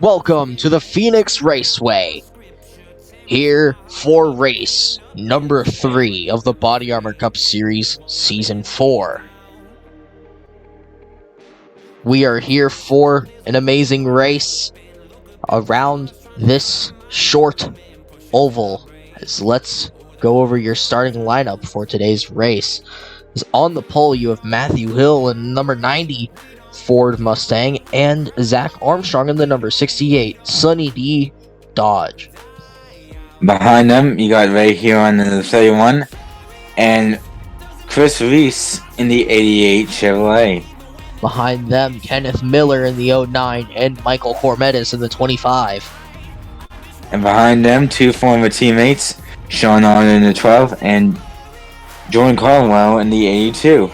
Welcome to the Phoenix Raceway. Here for race number 3 of the Bodyarmor Cup Series Season 4. We are here for an amazing race around this short oval. Let's go over your starting lineup for today's race. On the pole, you have Matthew Hill in number 90 Ford Mustang and Zach Armstrong in the number 68 Sunny D Dodge. Behind them, you got Ray Huron in the 31 and Chris Reese in the 88 Chevrolet. Behind them, Kenneth Miller in the 09 and Michael Cormetis in the 25. And behind them, two former teammates, Sean Arden in the 12 and Jordan Caldwell in the 82.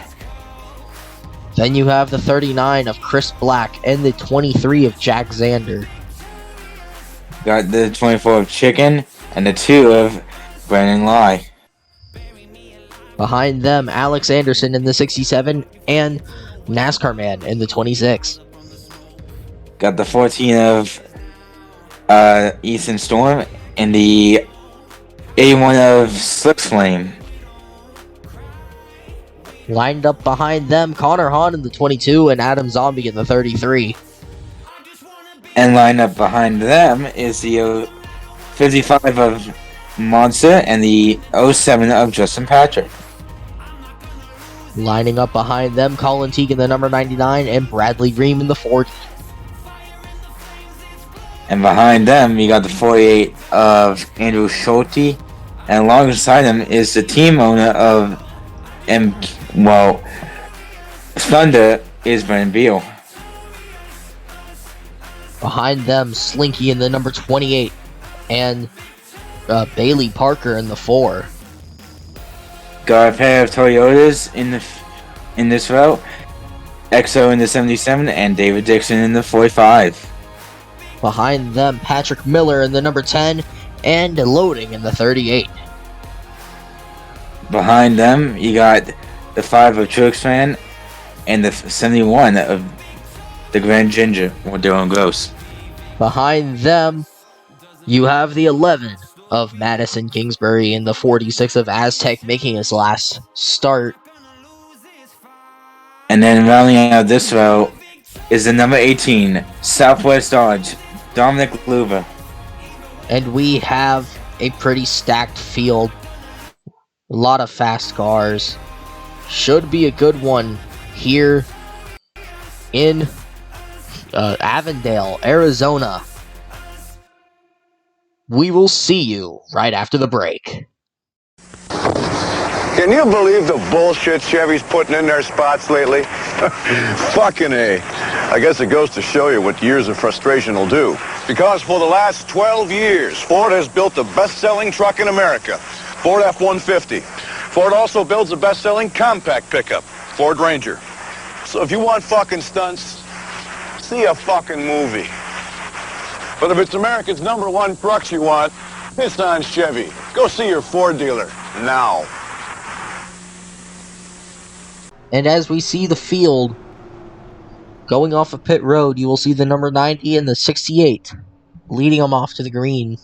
Then you have the 39 of Chris Black and the 23 of Jack Zander. Got the 24 of Chicken and the 2 of Brandon Lai. Behind them, Alex Anderson in the 67 and NASCAR Man in the 26. Got the 14 of Ethan Storm and the 81 of Slips Flame. Lined up behind them, Connor Hahn in the 22 and Adam Zombie in the 33. And lined up behind them is the 55 of Monster and the 07 of Justin Patrick. Lining up behind them, Colin Teague in the number 99 and Bradley Ream in the 40. And behind them, you got the 48 of Andrew Schulte. And alongside him is the team owner of Thunder is Brennan Beal. Behind them, Slinky in the number 28 and Bailey Parker in the 4. Got a pair of Toyotas in this route. EXO in the 77 and David Dixon in the 45. Behind them, Patrick Miller in the number 10 and Loading in the 38. Behind them, you got the 5 of Truxman and the 71 of the Grand Ginger with Dylan Gross. Behind them, you have the 11 of Madison Kingsbury and the 46 of Aztec making his last start. And then rounding out this row is the number 18 Southwest Dodge, Dominic Luba. And we have a pretty stacked field. A lot of fast cars. Should be a good one here in Avondale, Arizona. We will see you right after the break. Can you believe the bullshit Chevy's putting in their spots lately? Fucking A. I guess it goes to show you what years of frustration will do. Because for the last 12 years, Ford has built the best-selling truck in America, Ford F-150. Ford also builds the best-selling compact pickup, Ford Ranger. So if you want fucking stunts, see a fucking movie. But if it's America's #1 trucks you want, it's on Chevy. Go see your Ford dealer now. And as we see the field going off of pit road, you will see the number 90 and the 68 leading them off to the green.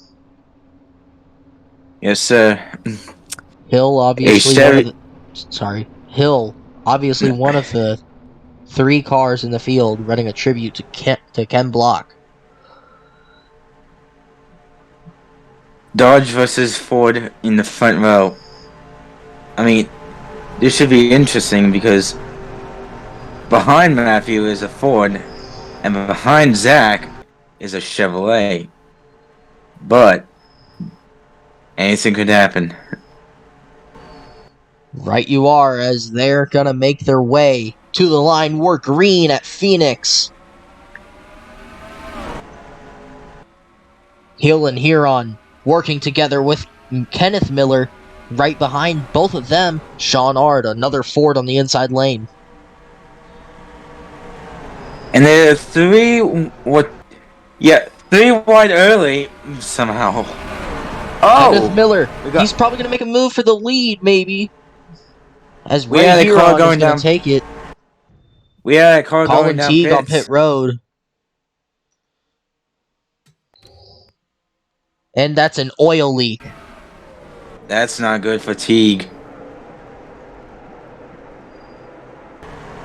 Yes, sir. Hill, obviously Hill, obviously one of the 3 cars in the field, running a tribute to Ken Block. Dodge versus Ford in the front row. I mean, this should be interesting because behind Matthew is a Ford and behind Zach is a Chevrolet. But anything could happen. Right you are, as they're gonna make their way to the line. We're green at Phoenix. Hill and Huron working together with Kenneth Miller right behind both of them. Sean Ard, another Ford on the inside lane. And there are 3 wide early somehow. Oh! Kenneth Miller, he's probably going to make a move for the lead, maybe. As We had Ray a car Huron going is going down. to take it. We had a car going Colin down Teague on pits. pit road. And that's an oil leak. That's not good for Teague.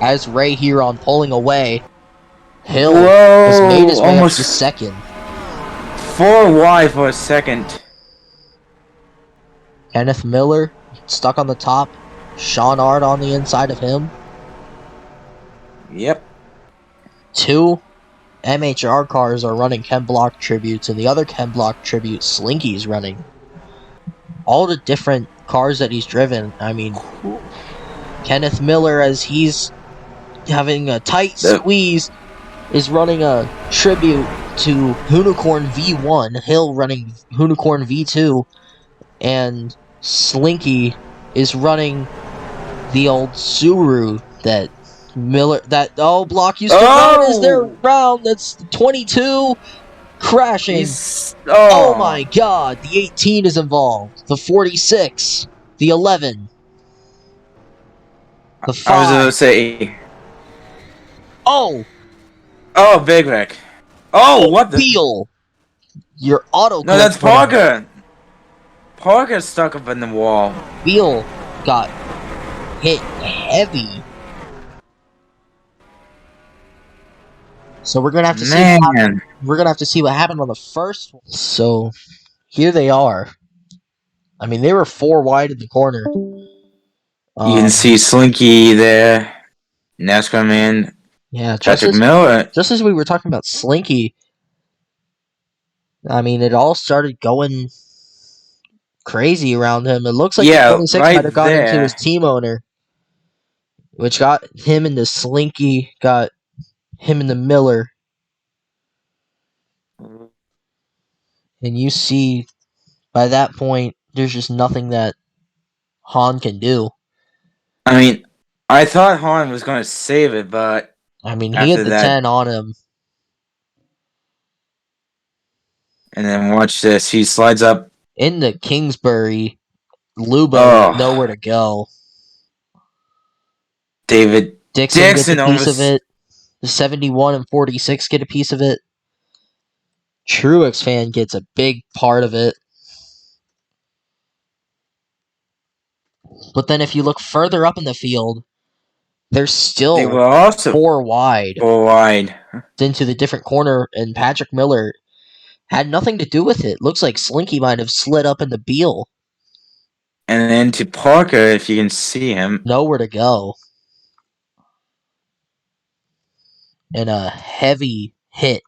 As Ray Huron pulling away, Hill has made Whoa! his way up to Almost second. 4 wide for a second. Kenneth Miller stuck on the top. Sean Ard on the inside of him. Yep. 2 MHR cars are running Ken Block tributes, and the other Ken Block tribute, Slinky's running. All the different cars that he's driven. I mean, Kenneth Miller, as he's having a tight squeeze, is running a tribute to Unicorn V1. Hill running Unicorn V2. And Slinky is running the old Subaru that Miller, Block used to run as their round. That's 22 crashing. Oh my god, the 18 is involved. The 46, the 11, the 5. I was gonna say. Oh, big wreck. Oh, what the? Beal. Your auto. No, that's Parker. Parker's stuck up in the wall. Beal got hit heavy. So we're gonna have to see. We're gonna have to see what happened on the first one. So here they are. I mean, they were 4 wide in the corner. You can see Slinky there. NASCAR man. Yeah, Patrick Miller. Just as we were talking about Slinky, I mean, it all started going crazy around him. It looks like the 26 might have gone into his team owner, which got him into Slinky, got him into Miller. And you see, by that point, there's just nothing that Han can do. I mean, I thought Han was going to save it, but... I mean, he had the 10 on him. And then watch this. He slides up. Into Kingsbury. Lubo had nowhere to go. David Dixon gets a piece of it. The 71 and 46 get a piece of it. Truex fan gets a big part of it. But then if you look further up in the field, there's still they were also 4 wide. 4 wide. Into the different corner, and Patrick Miller had nothing to do with it. Looks like Slinky might have slid up into Beal. And then to Parker, if you can see him. Nowhere to go. And a heavy hit.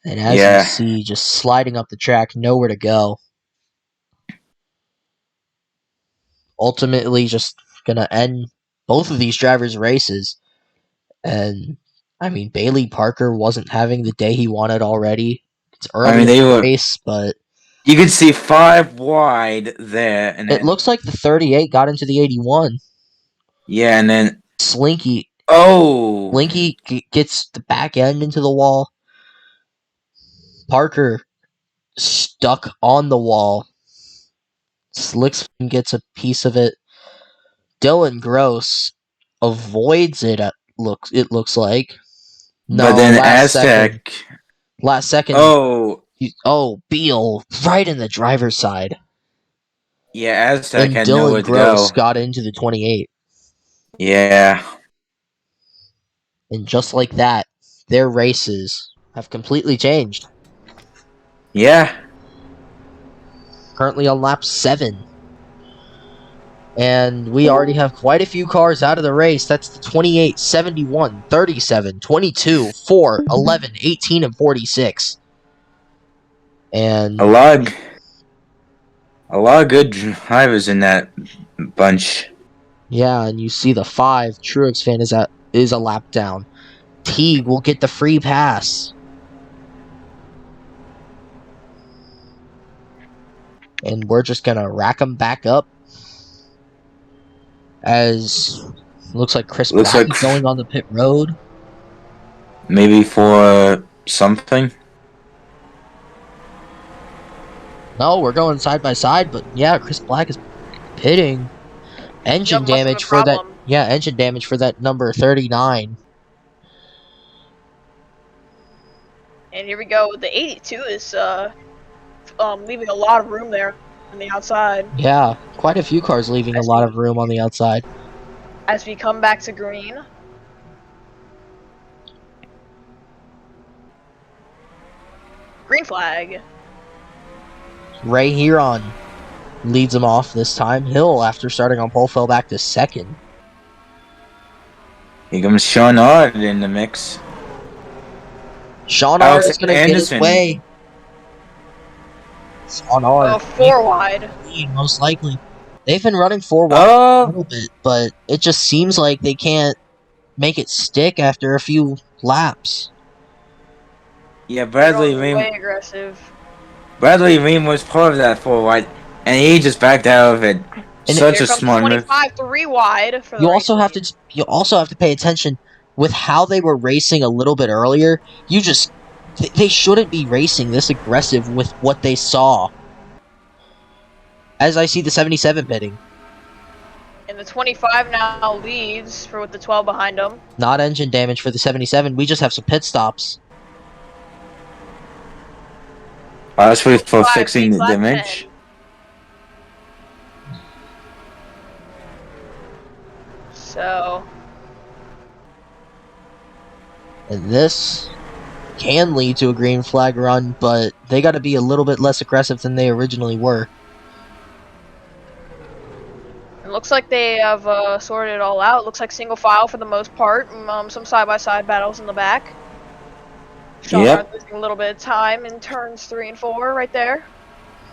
And as you see, just sliding up the track, nowhere to go. Ultimately, just going to end both of these drivers' races. And, I mean, Bailey Parker wasn't having the day he wanted already. It's early in the race, but... You can see 5 wide there. And it looks like the 38 got into the 81. Yeah, and then... Slinky... Slinky gets the back end into the wall. Parker stuck on the wall. Slicksman gets a piece of it. Dylan Gross avoids it. It looks like. No, but then Aztec. Last second. Beal right in the driver's side. Yeah, Aztec and had Dylan nowhere to Gross go. Got into the 28. Yeah. And just like that, their races have completely changed. Yeah. Currently on lap 7. And we already have quite a few cars out of the race. That's the 28, 71, 37, 22, 4, 11, 18, and 46. And a lot of good drivers in that bunch. Yeah, and you see the 5, Truex fan is a lap down. Teague will get the free pass. And we're just going to rack them back up. As looks like Chris Black is going on the pit road. Maybe for something? No, we're going side by side, but yeah, Chris Black is pitting. Engine damage for that. Yeah, engine damage for that number 39. And And here we go. The 82 is leaving a lot of room there on the outside. Yeah, quite a few cars leaving a lot of room on the outside. As we come back to green. Green flag. Ray Huron leads him off this time. Hill, after starting on pole, fell back to second. Here comes Sean Ard in the mix. Sean Ard is going to get his way. Sean Ard. 4 wide. Most likely. They've been running 4 wide a little bit, but it just seems like they can't make it stick after a few laps. Yeah, Bradley Ream. Way aggressive. Bradley Ream was part of that 4 wide, and he just backed out of it. And Such a smart move. 25 3 wide. For you also have to pay attention with how they were racing a little bit earlier. They shouldn't be racing this aggressive with what they saw. As I see the 77 pitting. And the 25 now leads with the 12 behind him. Not engine damage for the 77. We just have some pit stops. That's for fixing the damage. So. And this can lead to a green flag run, but they got to be a little bit less aggressive than they originally were. It looks like they have sorted it all out. It looks like single file for the most part. Some side-by-side battles in the back. Sean losing a little bit of time in turns 3 and 4 right there.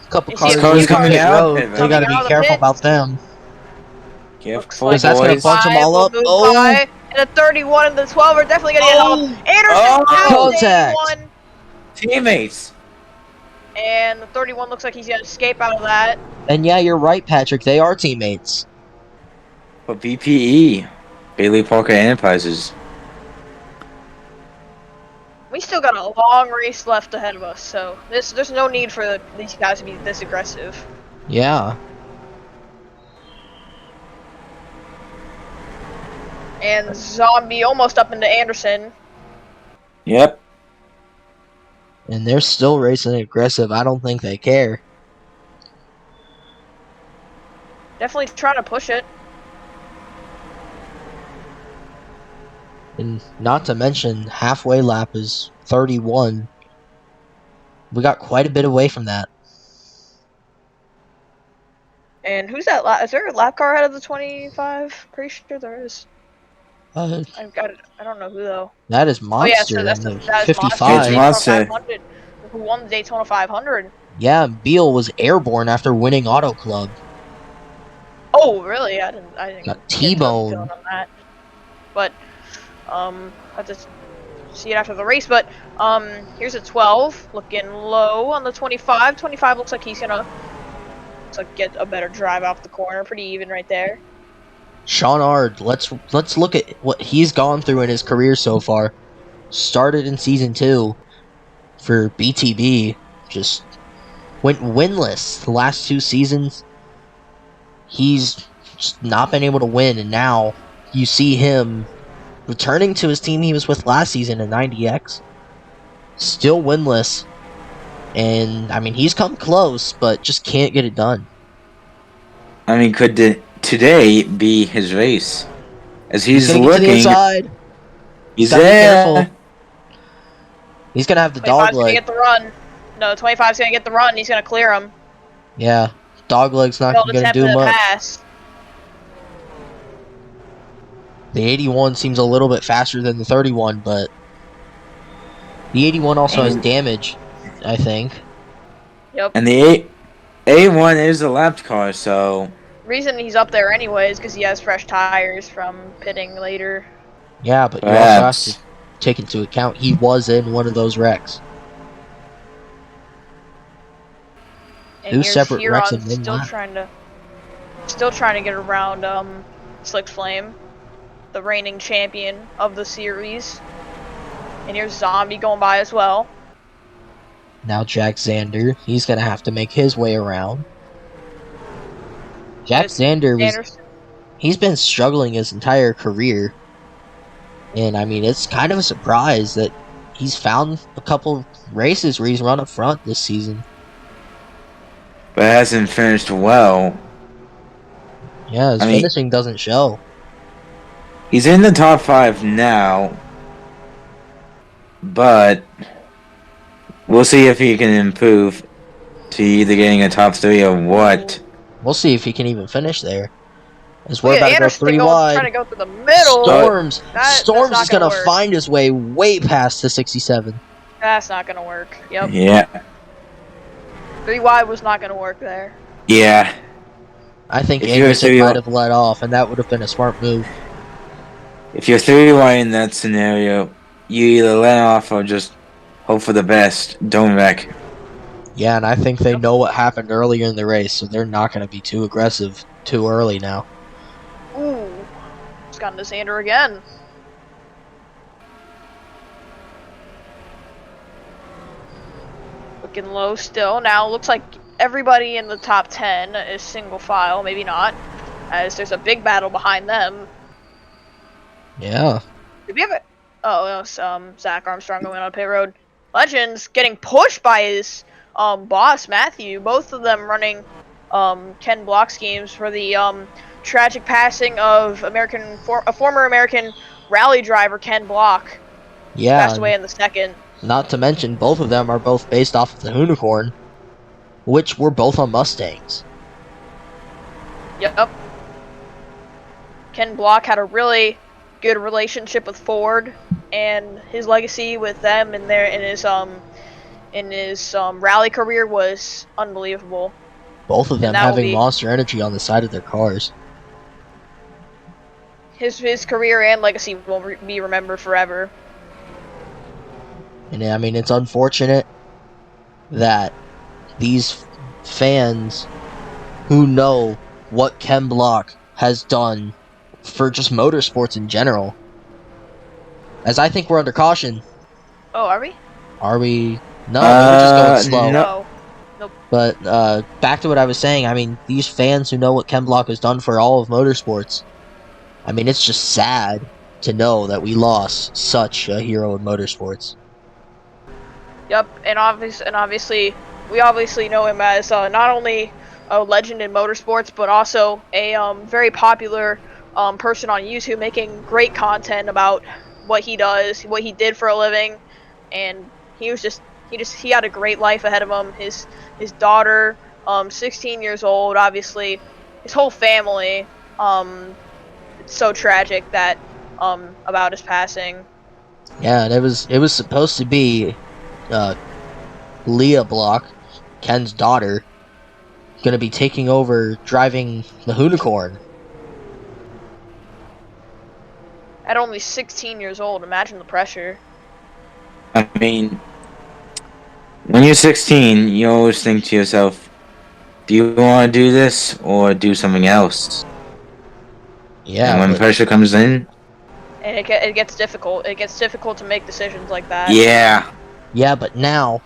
A couple cars coming out. They got to be careful about them. Careful, like that's going to bunch them all up. And the 31 and the 12 are definitely going to get them. Anderson contact. 81. Teammates. And the 31 looks like he's going to escape out of that. And yeah, you're right, Patrick. They are teammates. But BPE, Bailey Parker Enterprises. We still got a long race left ahead of us, so there's no need for these guys to be this aggressive. Yeah. And Zombie almost up into Anderson. Yep. And they're still racing aggressive. I don't think they care. Definitely trying to push it. And not to mention, halfway lap is 31. We got quite a bit away from that. And who's that? Is there a lap car ahead of the 25? Pretty sure there is. I've got it. I don't know who though. That is Monster. Oh yeah, so that's 55. Monster. Who won the Daytona 500? Yeah, Beal was airborne after winning Auto Club. Oh really? I didn't. Got T-bone on that. But have to see it after the race. But here's a 12 looking low on the 25. 25 looks like he's gonna get a better drive off the corner. Pretty even right there. Sean Ard, let's look at what he's gone through in his career so far. Started in Season 2 for BTB, just went winless the last 2 seasons. He's just not been able to win, and now you see him returning to his team he was with last season in 90X. Still winless, and I mean he's come close, but just can't get it done. I mean, could today be his race? As he's gonna looking, get to the inside. He's there. He's gonna have the dog leg. Gonna get the run. No, 25's gonna get the run. He's gonna clear him. Yeah, dog leg's not gonna do much. Pass. The 81 seems a little bit faster than the 31, but the 81 also has damage, I think. Yep. And the A1 is a lapped car, so reason he's up there anyway is because he has fresh tires from pitting later. Yeah, but you also have to take into account he was in one of those wrecks. And 2 separate wrecks in still trying to get around Slick Flame, the reigning champion of the series. And here's Zombie going by as well. Now Jack Xander, he's gonna have to make his way around. Jack Xander he's been struggling his entire career. And I mean, it's kind of a surprise that he's found a couple races where he's run up front this season. But hasn't finished well. Yeah, his I mean, finishing doesn't show. he's in the top 5 now. But we'll see if he can improve to either getting a top 3 or what. We'll see if he can even finish there. As Look we're at about to go Anderson 3 trying wide. to go through the middle. Storms. That's Storms not is going to work. find his way past the 67. That's not gonna work. Yep. Yeah. 3 wide was not gonna work there. Yeah. I think If you're Anderson three- might have let off, and that would have been a smart move. If you're 3 wide in that scenario, you either let off or just hope for the best. Don't wreck. Yeah, and I think they know what happened earlier in the race, so they're not going to be too aggressive too early now. Ooh. It's gotten to Xander again. Looking low still. Now looks like everybody in the top 10 is single file. Maybe not, as there's a big battle behind them. Yeah. Did we have it? Oh, it was Zach Armstrong going on pit road. Legends getting pushed by his boss Matthew. Both of them running Ken Block schemes for the tragic passing of a former American rally driver Ken Block. Yeah. Passed away in the second. Not to mention, both of them are both based off of the Unicorn, which were both on Mustangs. Yep. Ken Block had a really good relationship with Ford, and his legacy with them in his rally career was unbelievable. Both of them that will having be- Monster Energy on the side of their cars. His career and legacy will be remembered forever. And I mean, it's unfortunate that these fans who know what Ken Block has done for just motorsports in general, as I think we're under caution. Oh, are we? Are we? No, we're just going slow. no. Nope. But back to what I was saying, I mean, these fans who know what Ken Block has done for all of motorsports, I mean, it's just sad to know that we lost such a hero in motorsports. Yep, and obviously, we obviously know him as not only a legend in motorsports, but also a very popular person on YouTube, making great content about what he does, what he did for a living, and he had a great life ahead of him. His daughter, 16 years old, obviously, his whole family. It's so tragic that about his passing. Yeah, and it was supposed to be Leah Block, Ken's daughter, going to be taking over driving the Unicorn. At only 16 years old, imagine the pressure. I mean, when you're 16, you always think to yourself, do you want to do this or do something else? Yeah, And when but- pressure comes in, And it gets difficult. It gets difficult to make decisions like that. yeah. yeah, but now,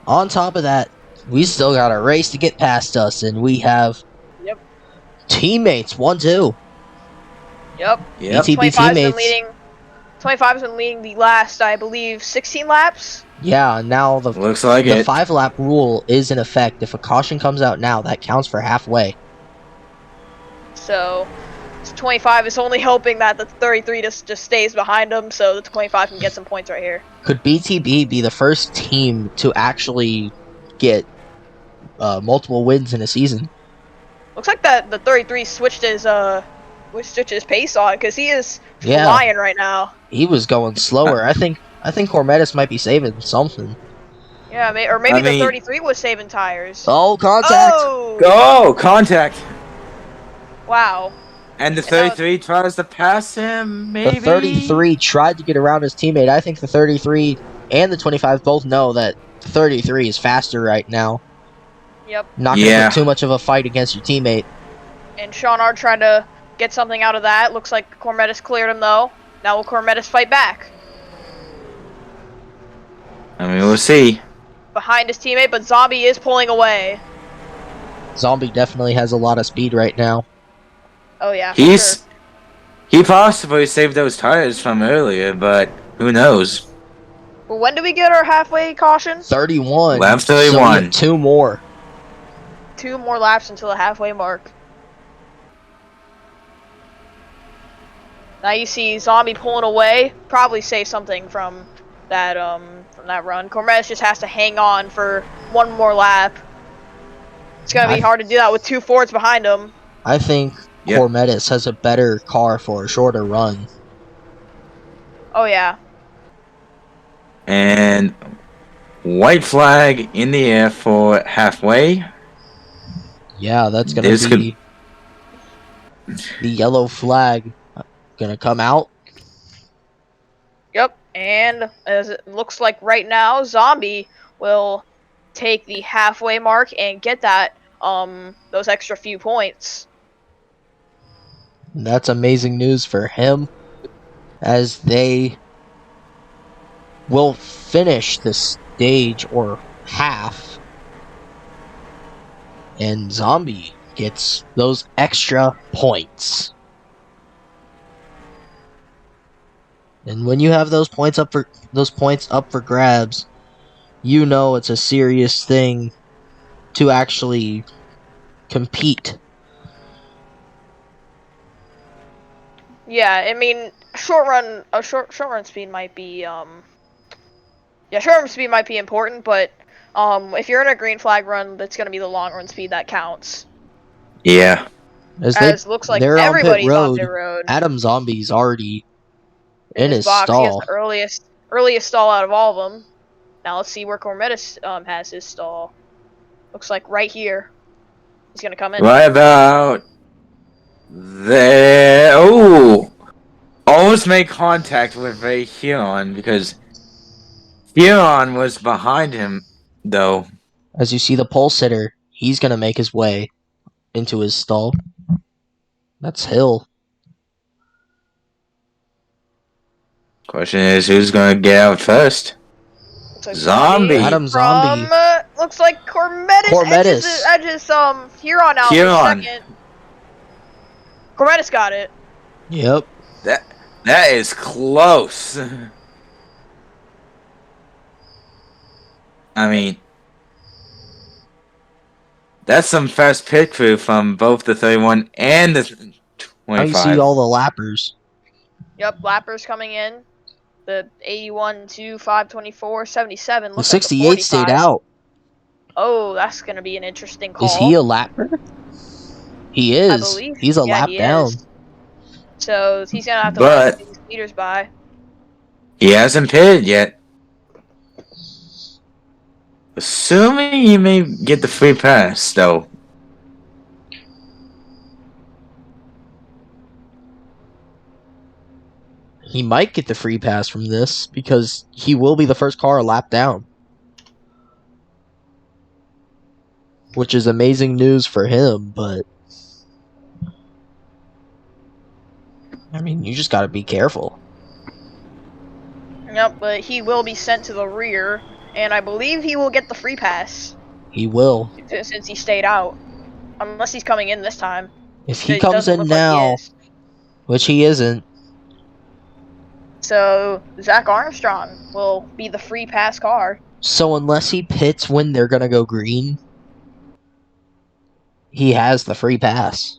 on top of that, we still got a race to get past us, and we have Yep. teammates, 1-2. Yep. Yep. ETB 25's been teammates. leading. 25's been leading the last, I believe, 16 laps. Yeah, and now the Looks like the it. 5-lap rule is in effect. If a caution comes out now, that counts for halfway. So 25 is only hoping that the 33 just stays behind him, so the 25 can get some points right here. Could BTB be the first team to actually get multiple wins in a season? Looks like that the 33 switched his pace on, because he is Yeah. flying right now. He was going slower. I think Cormetis might be saving something. Yeah, or maybe I mean- the 33 was saving tires. Oh, contact! Oh! Go! Contact! Wow. And the And that was- 33 tries to pass him, maybe? The 33 tried to get around his teammate. I think the 33 and the 25 both know that the 33 is faster right now. Yep. Not going to Yeah. put too much of a fight against your teammate. And Sean Ard tried to get something out of that. Looks like Cormetis cleared him, though. Now will Cormetis fight back? I mean, we'll see. Behind his teammate, but Zombie is pulling away. Zombie definitely has a lot of speed right now. Oh, yeah. for He's... sure. He possibly saved those tires from earlier, but who knows? Well, when do we get our halfway caution? 31. Lap So we 31. have 2 more. 2 more laps until the halfway mark. Now you see Zombie pulling away. Probably save something from that run. Cormetis just has to hang on for 1 more lap. It's gonna be hard to do that with 2 Fords behind him. I think Yep. Cormetis has a better car for a shorter run. Oh yeah. And white flag in the air for halfway. Yeah, that's gonna This be the yellow flag gonna come out. Yep. And as it looks like right now, Zombie will take the halfway mark and get that those extra few points. That's amazing news for him, as they will finish the stage or half, and Zombie gets those extra points. And when you have those points up for grabs, you know it's a serious thing to actually compete. Yeah, I mean, short run speed might be yeah, short run speed might be important, but if you're in a green flag run, that's gonna be the long run speed that counts. Yeah. As looks like they're everybody's on on pit pit road. road. Adam Zombie's already in his box. He has stall. the earliest stall out of all of them. Now let's see where Cormetis has his stall. Looks like right here. He's gonna come in. Right about there. Oh! Almost made contact with a Huron because Huron was behind him, though. As you see the pole sitter, he's gonna make his way into his stall. That's Hill. Question is, who's gonna get out first? Looks like Zombie. Adam Zombie. Looks like Cormetis edges Huron out Huron. for second. Cormetis got it. Yep. That is close. I mean, that's some fast pit crew from both the 31 and the 25. Now you see all the lappers. Yep, lappers coming in. The 81, 2, 5, 24, 77. The Looks like 68 stayed 45. out. Oh, that's gonna be an interesting call. Is he a lapper? He is. I believe. He's a lap he down. is. So he's gonna have to But- let these leaders by. He hasn't pitted yet. Assuming he may get the free pass, though. He might get the free pass from this because he will be the first car a lap down. Which is amazing news for him, but I mean, you just gotta be careful. Yep, but he will be sent to the rear, and I believe he will get the free pass He will. since he stayed out. Unless he's coming in this time. If he It comes doesn't in look like he now, is. which he isn't, So Zach Armstrong will be the free pass car. so unless he pits when they're gonna go green, he has the free pass.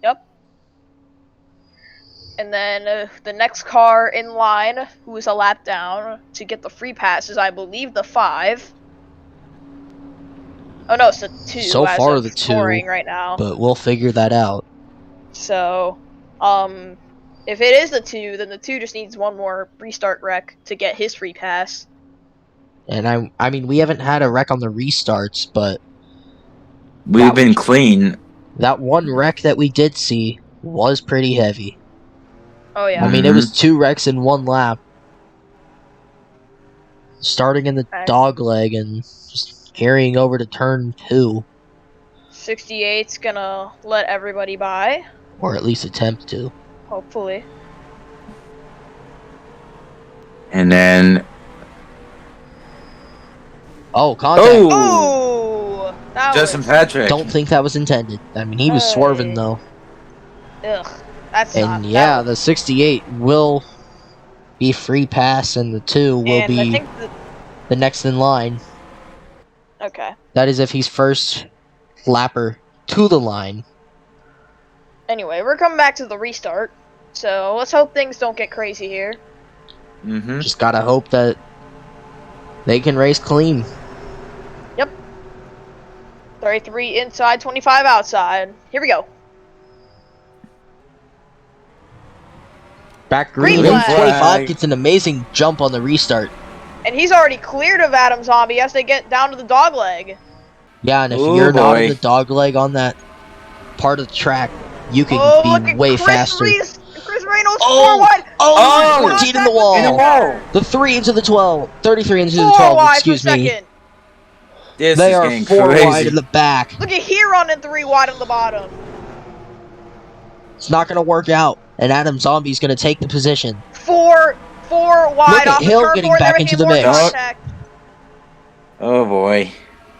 Yep. And then the next car in line, who is a lap down to get the free pass, is I believe the 5. Oh no, it's the 2. So as far of the 2, scoring right now. But we'll figure that out. So, if it is the 2, then the 2 just needs one more restart wreck to get his free pass. And I mean, we haven't had a wreck on the restarts, but We've been clean. that one wreck that we did see was pretty heavy. Oh yeah. I mean, it was 2 wrecks in 1 lap. Starting in the Okay. dog leg and just carrying over to turn 2. 68's gonna let everybody by, Or at least attempt to. hopefully. And then... Oh, contact. Oh! Oh! That Justin was... Patrick. Don't think that was intended. I mean, he was Hey. swerving though. Ugh. That's And not... yeah, that the 68 will be free pass, and the 2 will And I be think the next in line. okay. That is if he's first lapper to the line. Anyway, we're coming back to the restart. So let's hope things don't get crazy here. Mm-hmm. Just gotta hope that they can race clean. Yep. 33 inside, 25 outside. Here we go. Back green, Green and flag. 25 gets an amazing jump on the restart. And he's already cleared of Adam Zombie as they get down to the dog leg. Yeah, and if Ooh, you're not in boy. the dog leg on that part of the track, you can Look be at way Chris faster. Chris Reynolds, Oh! 4 wide. Oh! Oh! 14 in the Contact with wall. In the wall. The 3 into the 12. 33 into the 4 12, wide excuse for me. second. This They is are getting 4 crazy. wide in the back. Look at Huron and 3 wide on the bottom. It's not going to work out, and Adam Zombie's going to take the position. 4 wide Look at off Hill the turn getting 4. They're back making into the more mix. contact. Oh boy.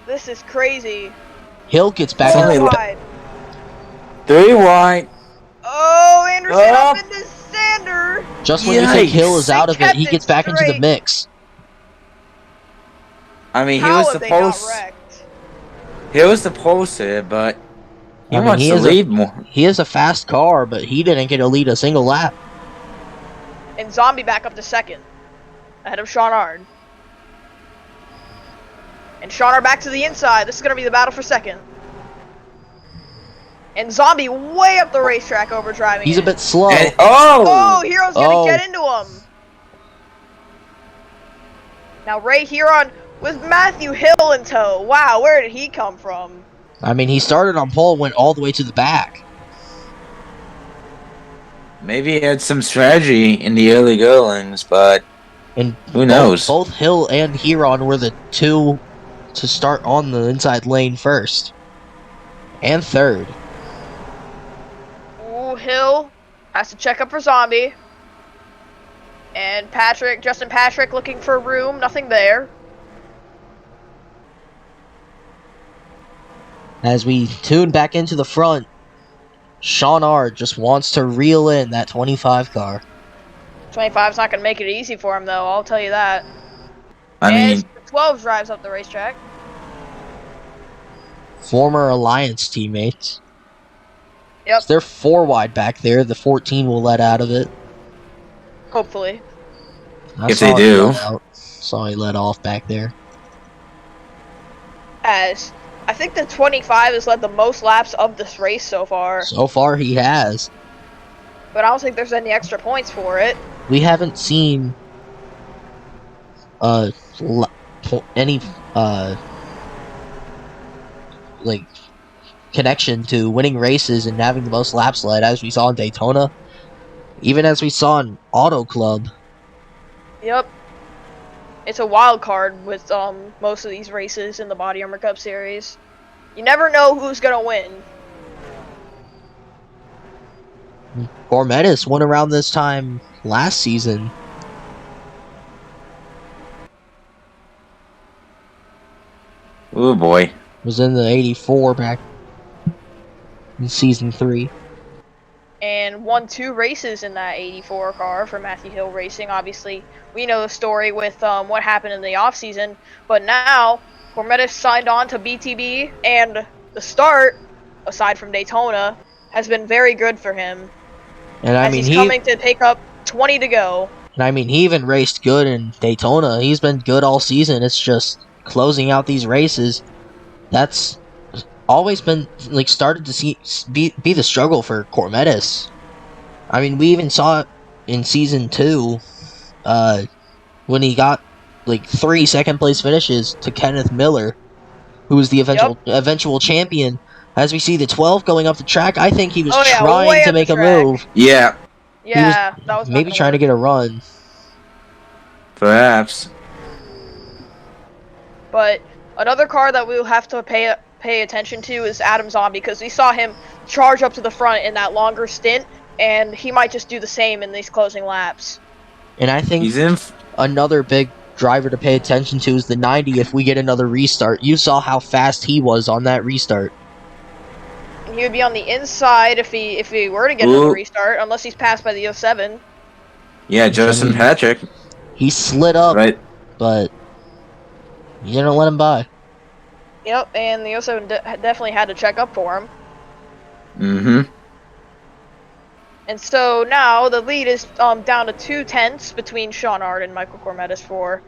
This is crazy. Hill gets back It's in. only 4 wide. 3 wide. Oh, Anderson Oh. up into Sander. Just when you think Yikes. Hill is They out of it, kept he it gets back into the straight. mix. I mean, How have they not wrecked? he was supposed to, but he I mean, wants he to is lead more. He is a fast car, but he didn't get to lead a single lap. And Zombie back up to second. Ahead of Shawnard. And Shawnard back to the inside. This is going to be the battle for second. And Zombie way up the racetrack overdriving He's it. a bit slow. And, Oh, Hero's going to Oh. get into him. Now Ray Huron with Matthew Hill in tow. Wow, where did he come from? I mean, he started on pole, went all the way to the back. maybe he had some strategy in the early goings, but And who knows? Both Hill and Huron were the 2 to start on the inside lane first. And third. Ooh, Hill has to check up for Zombie. And Justin Patrick looking for room. Nothing there. As we tune back into the front, Sean R just wants to reel in that 25 car. 25's not going to make it easy for him, though. I'll tell you that. I As mean, 12 drives up the racetrack. Former Alliance teammates. Yep, So they're 4 wide back there. The 14 will let out of it. hopefully. I If saw they he do. let out. Saw he let off back there. As I think the 25 has led the most laps of this race so far. So far he has. But I don't think there's any extra points for it. We haven't seen any like connection to winning races and having the most laps led as we saw in Daytona, even as we saw in Auto Club. Yep. It's a wild card with most of these races in the Bodyarmor Cup series. You never know who's gonna win. Gormetis won around this time last season. oh boy. Was in the 84 back in season 3. And won 2 races in that 84 car for Matthew Hill Racing. Obviously, we know the story with what happened in the offseason. But now, Gormetis signed on to BTB, and the start, aside from Daytona, has been very good for him. And I as mean he's coming to pick up 20 to go. he even raced good in Daytona. He's been good all season. It's just closing out these races. That's always been like started to be the struggle for Gormetis. I mean, we even saw it in season 2, when he got like 3 second place finishes to Kenneth Miller, who was the eventual champion. As we see the 12 going up the track, I think he was trying way to up make the a track. move. Yeah, Yeah, that was not Maybe gonna trying to work. get a run. perhaps. But another car that we'll have to pay attention to is Adam Zombie, because we saw him charge up to the front in that longer stint, and he might just do the same in these closing laps. And I think He's in. another big driver to pay attention to is the 90 if we get another restart. You saw how fast he was on that restart. And he would be on the inside if he were to get another restart, unless he's passed by the 07. Yeah, Justin Patrick. He slid up, Right. but you didn't let him by. Yep, and the 07 definitely had to check up for him. Mm-hmm. And so now the lead is down to 2/10 between Sean Ard and Michael Cormetis for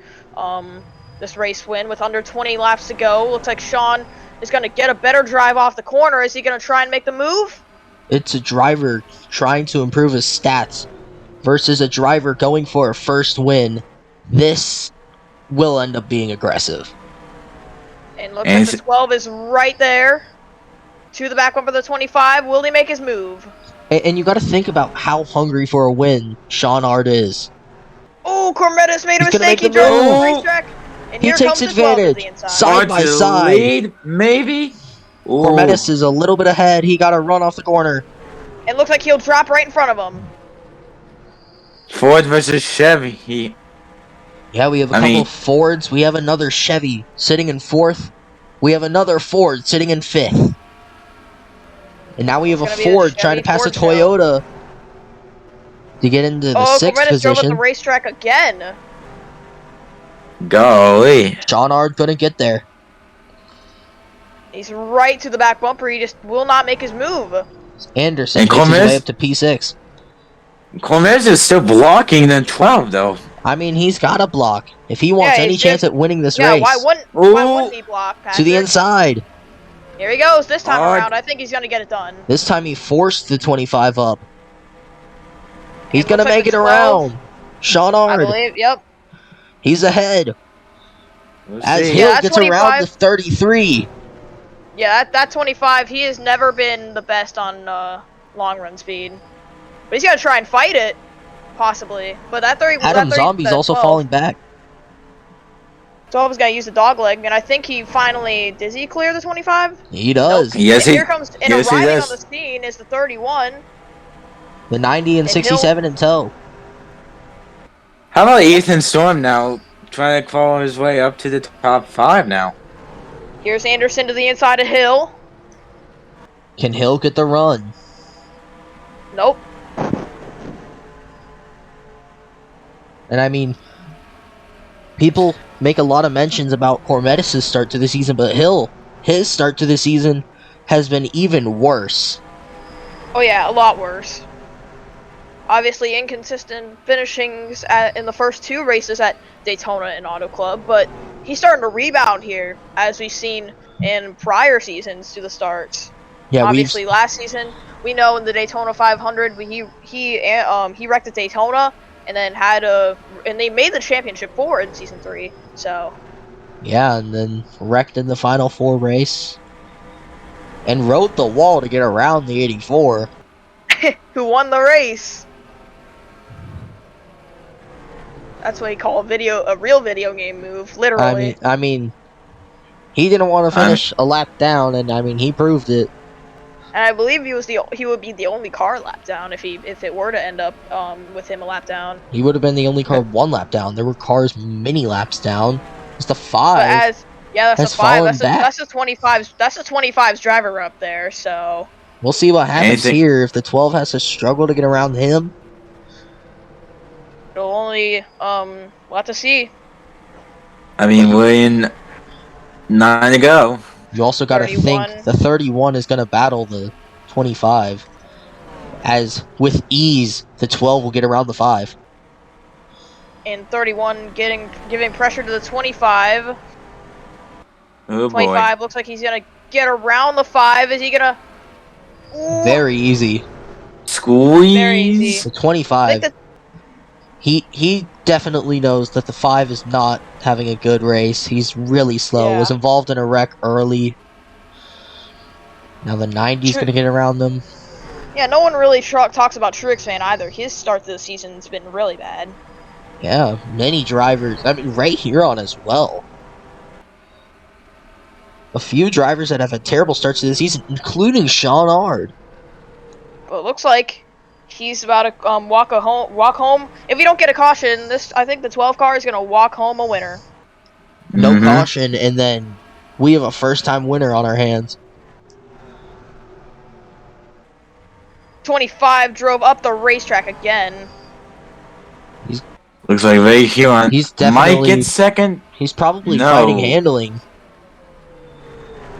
this race win with under 20 laps to go. Looks like Sean is going to get a better drive off the corner. Is he going to try and make the move? It's a driver trying to improve his stats versus a driver going for a first win. This will end up being aggressive. And looks like the 12 is right there. To the back one for the 25. Will he make his move? And you got to think about how hungry for a win Sean Ard is. Oh, Cormetis made a He's gonna mistake. make He the drove move. the racetrack. And He here takes comes the 12 to advantage. the inside. Side by side. Lead, maybe? Ooh. Cormetis is a little bit ahead. He got to run off the corner. It looks like he'll drop right in front of him. Ford versus Chevy. Yeah, we have a couple of Fords. We have another Chevy sitting in 4th. We have another Ford sitting in 5th. And now we have a Ford trying to pass a Toyota to get into the 6th Cormetis drove at the position. racetrack again. Golly. Sean Ard couldn't get there. He's right to the back bumper. He just will not make his move. Anderson And makes his way up to P6. Cormetis is still blocking the 12, though. I mean, he's got a block. If he wants any chance at winning this race. Why wouldn't he block, Patrick? To the inside. Here he goes this time around. I think he's going to get it done. This time he forced the 25 up. He's going to make it around. Sean Ard. I believe, yep. He's ahead. As see. Hill gets around the 33. Yeah, that 25, he has never been the best on long run speed. But he's going to try and fight it, possibly. But that 30... Adam Zombie's also falling back. 12 is going to use the dog leg, and I think he finally... Does he clear the 25? He does. Nope. Yes, Here comes... And arriving on the scene is the 31. The 90 and 67 in tow. How about Ethan Storm now trying to follow his way up to the top 5 now? Here's Anderson to the inside of Hill. Can Hill get the run? Nope. And I mean, people make a lot of mentions about Cormetis' start to the season, but Hill, his start to the season has been even worse. Oh yeah, a lot worse. Obviously inconsistent finishings in the first 2 races at Daytona and Auto Club, but he's starting to rebound here, as we've seen in prior seasons to the starts. Yeah, obviously last season, we know in the Daytona 500, he wrecked at Daytona, and then and they made the championship 4 in season 3. So yeah, and then wrecked in the final 4 race, and rode the wall to get around the 84. Who won the race? That's what you call a real video game move, literally. I mean, he didn't want to finish a lap down, and I mean, he proved it. And I believe he would be the only car lap down if it were to end up with him a lap down. He would have been the only car 1 lap down. There were cars many laps down. It's the 5. That's the 5. That's the 25's. That's the 25's driver up there. So we'll see what happens here if the 12 has to struggle to get around him. It'll only we'll have to see. I mean, we're in 9 to go. You also got to think the 31 is going to battle the 25, as with ease the 12 will get around the 5. And 31 giving pressure to the 25. Oh 25 boy. looks like he's gonna get around the 5. Is he gonna? Ooh. Very easy. Squeeze. Very easy. The 25. He definitely knows that the 5 is not having a good race. He's really slow. Was involved in a wreck early. Now the 90 is going to get around them. Yeah, no one really talks about Truex fan either. His start to the season's been really bad. Yeah, many drivers. I mean, Ray Huron as well. A few drivers that have had terrible starts to the season, including Sean Ard. But it looks like he's about to walk home. If you don't get a caution, I think the 12 car is gonna walk home a winner. No caution, and then we have a first-time winner on our hands. 25 drove up the racetrack again. Looks like Ray Huron He's might definitely- get second. He's probably No. fighting handling.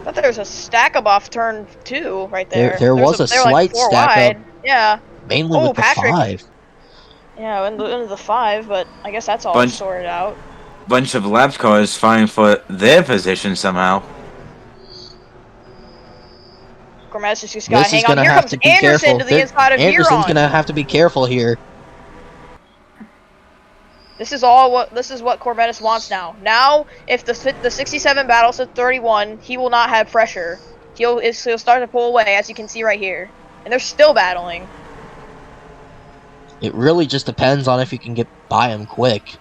I thought there was a stack of off turn 2 right there. There was a they're slight four stack wide. up. Yeah. Mainly Oh, with the Patrick. 5. Yeah, into the 5, but I guess that's all Bunch- sorted out. Bunch of lap cars fighting for their position somehow. Cormez is just gotta This is hang on. gonna Here have comes to be Anderson careful. to the inside of Anderson's Huron. gonna have to be careful here. This is what Cormetis wants now. Now, if the 67 battles to 31, he will not have pressure. He'll start to pull away, as you can see right here, and they're still battling. It really just depends on if you can get by him quick.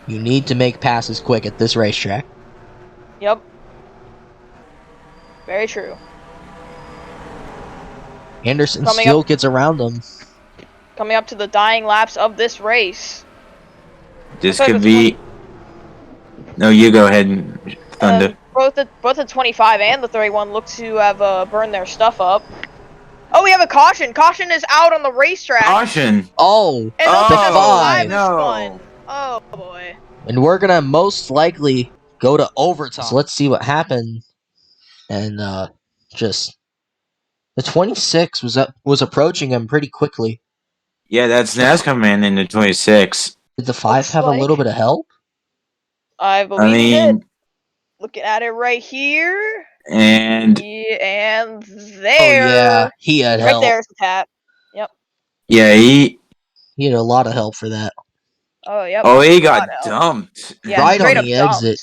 You need to make passes quick at this racetrack. Yep. Very true. Anderson Coming still up- gets around him. Coming up to the dying laps of this race. This Looks like could the be. No, you go ahead, Thunder. Both the 25 and the 31 look to have burned their stuff up. Oh, we have a caution. Caution is out on the racetrack. Caution! Oh, And the looks like a 5. is No. spun. Oh boy. And we're gonna most likely go to overtime. So let's see what happened. And just the 26 was approaching him pretty quickly. Yeah, that's NASCAR man in the 26. Did the 5 Looks have a like- little bit of help? I I believe he did. mean, Looking at it right here. and Yeah, and Oh there. yeah, he had Right help. there's the tap. yeah, He had a lot of help for that. Oh, yep. he got God, no. dumped. Yeah, Right on straight up the dumped. exit.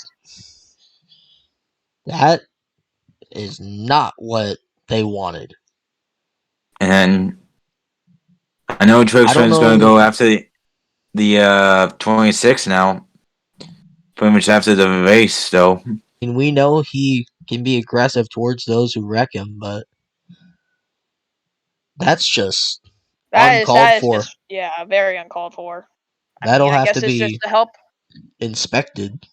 That is not what they wanted. And I know Truck's I don't friend's gonna know- go after the 26 now. Pretty much after the race, though. I mean, we know he can be aggressive towards those who wreck him, but that's just That uncalled is for. just, yeah, very uncalled for. That'll I have guess to it's be just to help. inspected.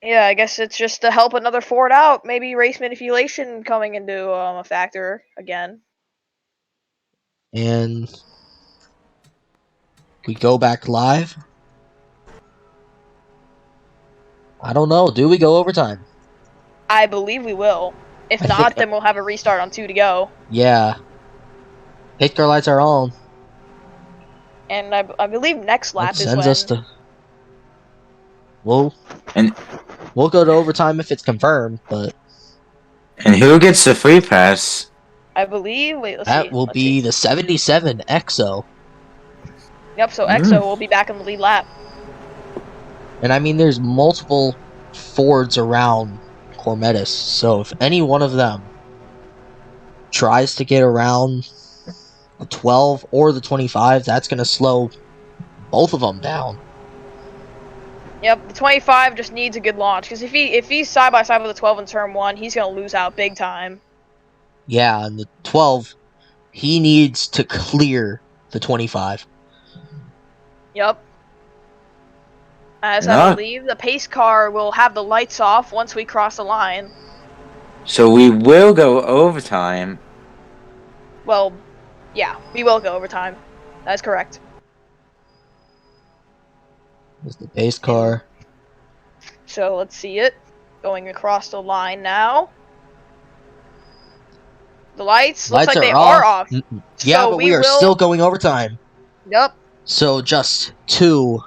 Yeah, I guess it's just to help another Ford out. Maybe race manipulation coming into a factor again. And we go back live. I don't know. Do we go overtime? I believe we will. If I not, think- then we'll have a restart on 2 to go. Yeah. Pace car lights are on. And I believe next That lap is sends when. us to. We'll And go to overtime if it's confirmed, but and who gets the free pass? I believe. Wait, let's see. that will let's be see. the 77 EXO. Yep. So EXO will be back in the lead lap. And I mean, there's multiple Fords around Cormetis, so if any one of them tries to get around the 12 or the 25, that's going to slow both of them down. Yep. The 25 just needs a good launch because if he's side by side with the 12 in turn 1, he's gonna lose out big time. Yeah, and the 12, he needs to clear the 25. Yep. As I Not- believe the pace car will have the lights off once we cross the line. So we will go overtime. Well, yeah, we will go overtime. That's correct. There's the base car. So let's see it. Going across the line now. The lights, looks Lights like they are are off. Mm-mm. Yeah, So but we we are will- still going overtime. Yep. So just to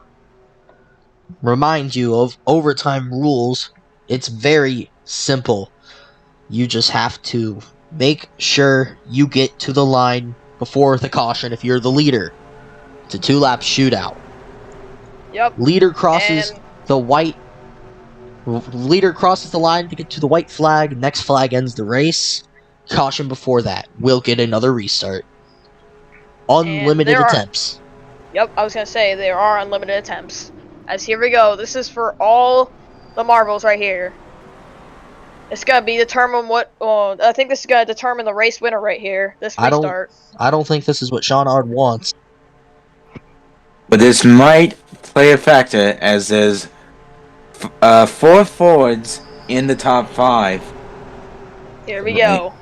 remind you of overtime rules, it's very simple. You just have to make sure you get to the line before the caution if you're the leader. It's a 2-lap shootout. Yep. Leader crosses And the white. Leader crosses the line to get to the white flag. Next flag ends the race. Caution before that. We'll get another restart. Unlimited there are- attempts. yep, I was gonna say there are unlimited attempts. As here we go. This is for all the marbles right here. It's gonna be determine what. I think this is gonna determine the race winner right here. This I don't- restart. I don't think this is what Sean Ard wants. But this might play a factor as there's 4 Fords in the top 5. Here we go.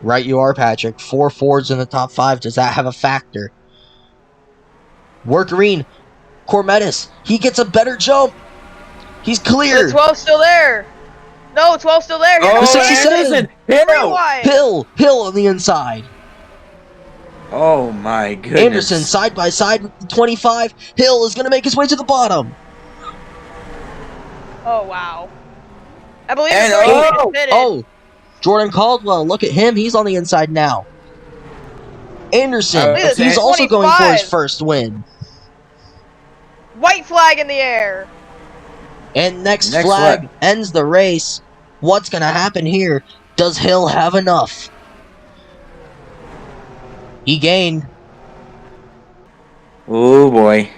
Right you are, Patrick. 4 Fords in the top 5. Does that have a factor? We're green. Cormetis, he gets a better jump. He's clear. The 12's still there. No, 12's still there. Here Oh, comes The 67. Hill! Hill on the inside. Oh my goodness. Anderson side by side with the 25. Hill is going to make his way to the bottom. Oh, wow. I believe And the race is pitted. Oh, Jordan Caldwell, look at him. He's on the inside now. Anderson, Look at he's this, also going for his 25. first win. White flag in the air. And next Next flag lap. ends the race. What's going to happen here? Does Hill have enough? He gained. Oh boy.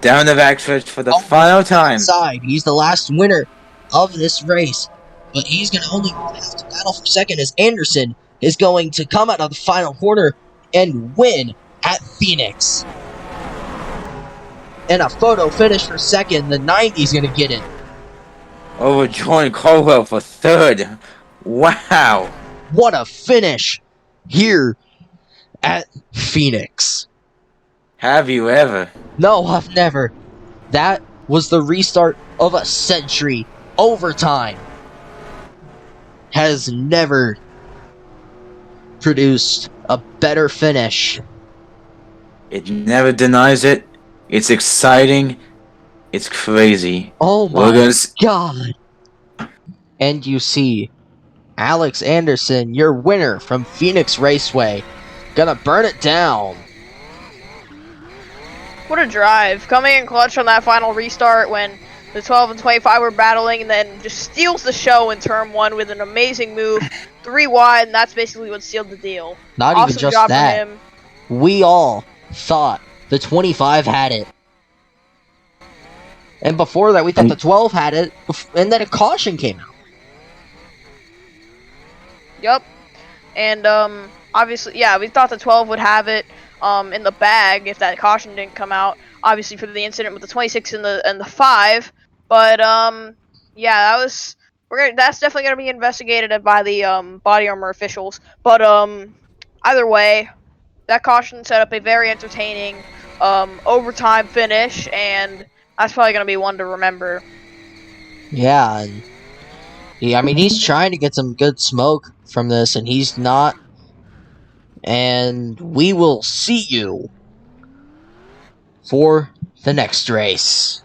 Down the backstretch for the final time. Side. He's the last winner of this race. But he's going to only have to battle for second as Anderson is going to come out of the final corner and win at Phoenix. And a photo finish for second. The 90's going to get it. Over Jordan Caldwell for third. Wow. What a finish here at Phoenix. Have you ever? No, I've never. That was the restart of a century. Overtime has never produced a better finish. It never denies it. It's exciting. It's crazy. Oh We're my gonna s- god. And you see Alex Anderson, your winner from Phoenix Raceway, gonna burn it down. What a drive. Coming in clutch on that final restart when the 12 and 25 were battling, and then just steals the show in turn 1 with an amazing move. 3 wide, and that's basically what sealed the deal. Not Awesome even just job that. from him. We all thought the 25 had it. And before that, we thought the 12 had it, and then a caution came out. Yup. And obviously, yeah, we thought the 12 would have it in the bag if that caution didn't come out. Obviously, for the incident with the 26 and the 5. But yeah, that's definitely gonna be investigated by the Bodyarmor officials. But either way, that caution set up a very entertaining overtime finish, and that's probably gonna be one to remember. Yeah, and I mean, he's trying to get some good smoke from this, and he's not. And we will see you for the next race.